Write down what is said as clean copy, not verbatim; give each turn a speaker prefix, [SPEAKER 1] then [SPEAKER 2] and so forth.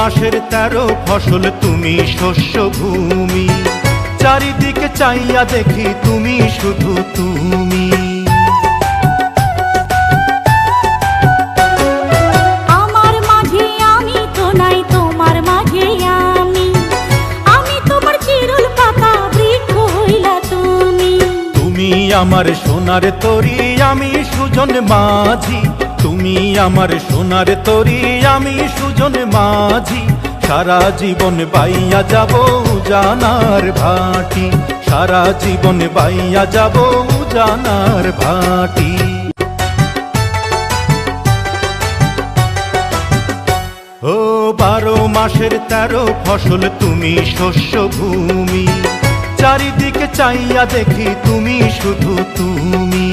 [SPEAKER 1] মাসের 13 ফসল তুমি শস্য ভূমি, চারিদিকে চাইয়া দেখি তুমি শুধু তুমি।
[SPEAKER 2] আমার মাঝে আমি তো নাই, তোমার মাঝে আমি, আমি তোমার চিরুল পাতা বৃক্ষ হইলা তুমি।
[SPEAKER 1] তুমি আমার সোনার তরী, আমি সুজন মাঝি, তুমি আমার সোনার তরী, আমি সুজন মাঝি। সারা জীবন বাইয়া যাব জানার ভাটি, সারা জীবন বাইয়া যাব জানার ভাটি। ও 12 মাসের 13 ফসল তুমি শস্য ভূমি, চারিদিকে চাইয়া দেখি তুমি শুধু তুমি।